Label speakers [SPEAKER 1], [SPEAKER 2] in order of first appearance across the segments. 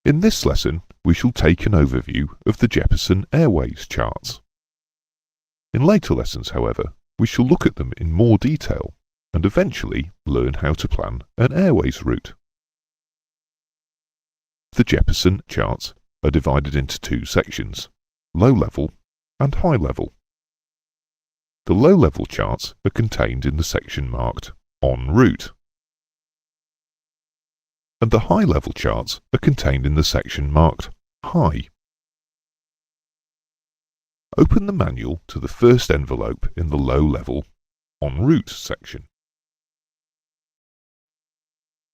[SPEAKER 1] In this lesson, we shall take an overview of the Jeppesen Airways charts. In later lessons, however, we shall look at them in more detail and eventually learn how to plan an airways route. The Jeppesen charts are divided into two sections, low level and high level. The low level charts are contained in the section marked En route, and the high level charts are contained in the section marked High. Open the manual to the first envelope in the low level En route section.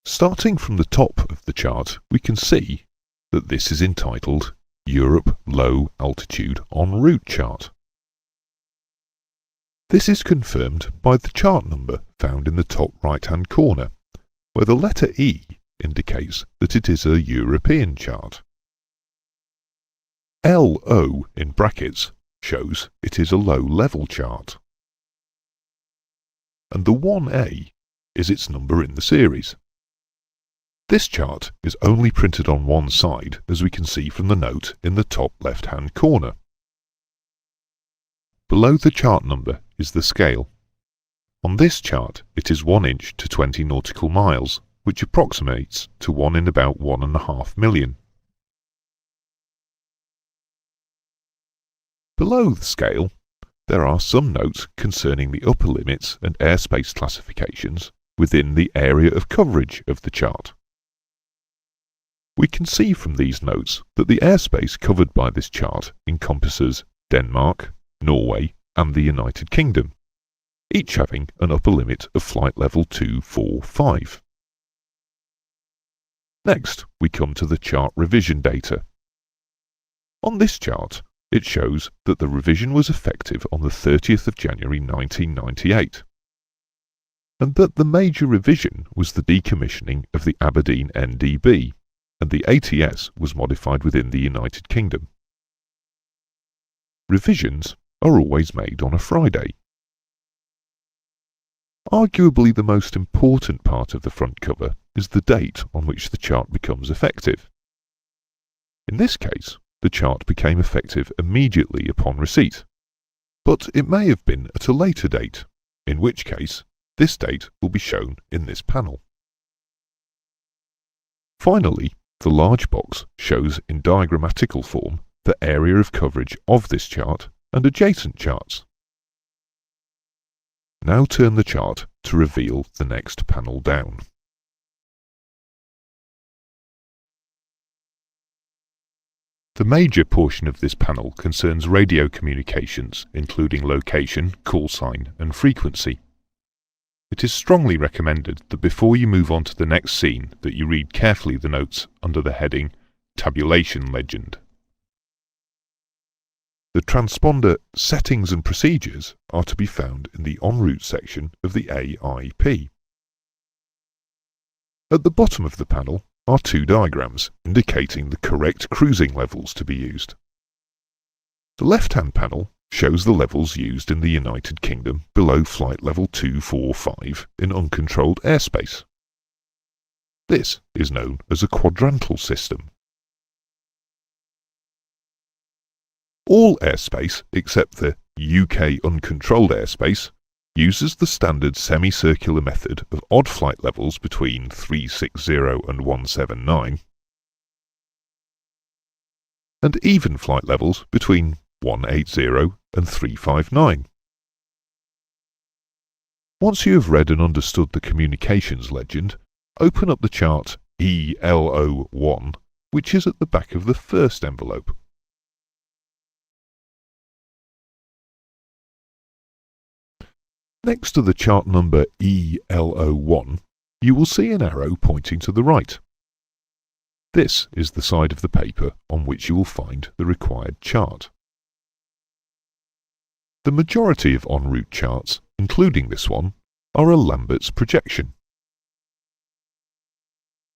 [SPEAKER 1] Starting from the top of the chart, we can see that this is entitled Europe Low Altitude En route chart. This is confirmed by the chart number found in the top right-hand corner, where the letter E indicates that it is a European chart. LO in brackets shows it is a low-level chart. And the 1A is its number in the series. This chart is only printed on one side, as we can see from the note in the top left-hand corner. Below the chart number is the scale. On this chart it is 1 inch to 20 nautical miles, which approximates to 1 in about 1.5 million. Below the scale, there are some notes concerning the upper limits and airspace classifications within the area of coverage of the chart. We can see from these notes that the airspace covered by this chart encompasses Denmark, Norway and the United Kingdom, each having an upper limit of flight level 245. Next, we come to the chart revision data. On this chart, it shows that the revision was effective on the 30th of January 1998, and that the major revision was the decommissioning of the Aberdeen NDB, and the ATS was modified within the United Kingdom. Revisions are always made on a Friday. Arguably the most important part of the front cover is the date on which the chart becomes effective. In this case, the chart became effective immediately upon receipt, but it may have been at a later date, in which case this date will be shown in this panel. Finally, the large box shows in diagrammatical form the area of coverage of this chart and adjacent charts. Now turn the chart to reveal the next panel down. The major portion of this panel concerns radio communications, including location, call sign and frequency. It is strongly recommended that before you move on to the next scene that you read carefully the notes under the heading Tabulation Legend. The transponder settings and procedures are to be found in the En route section of the AIP. At the bottom of the panel are two diagrams indicating the correct cruising levels to be used. The left-hand panel shows the levels used in the United Kingdom below flight level 245 in uncontrolled airspace. This is known as a quadrantal system. All airspace except the UK uncontrolled airspace uses the standard semicircular method of odd flight levels between 360 and 179 and even flight levels between 180 and 359. Once you have read and understood the communications legend, open up the chart ELO1, which is at the back of the first envelope. Next to the chart number ELO1, you will see an arrow pointing to the right. This is the side of the paper on which you will find the required chart. The majority of en route charts, including this one, are a Lambert's projection.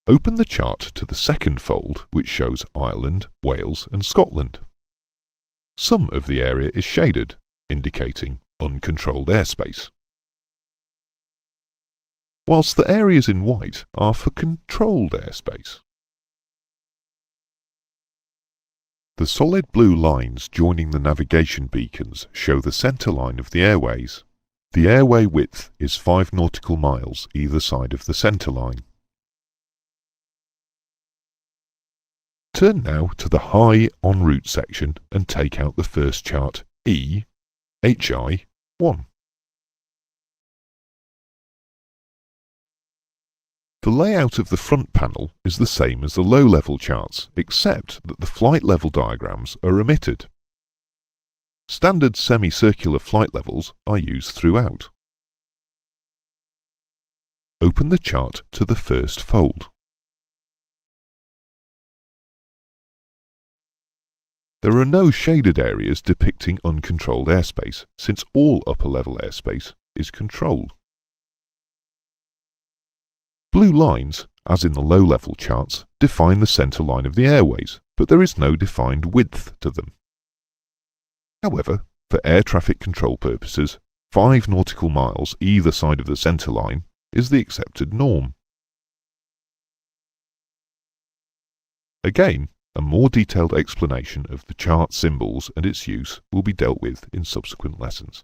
[SPEAKER 1] Open the chart to the second fold, which shows Ireland, Wales and Scotland. Some of the area is shaded, indicating uncontrolled airspace, whilst the areas in white are for controlled airspace. The solid blue lines joining the navigation beacons show the centre line of the airways. The airway width is 5 nautical miles either side of the centre line. Turn now to the high en route section and take out the first chart HI1. The layout of the front panel is the same as the low-level charts, except that the flight level diagrams are omitted. Standard semicircular flight levels are used throughout. Open the chart to the first fold. There are no shaded areas depicting uncontrolled airspace, since all upper-level airspace is controlled. Blue lines, as in the low-level charts, define the centre line of the airways, but there is no defined width to them. However, for air traffic control purposes, 5 nautical miles either side of the centre line is the accepted norm. Again, a more detailed explanation of the chart symbols and its use will be dealt with in subsequent lessons.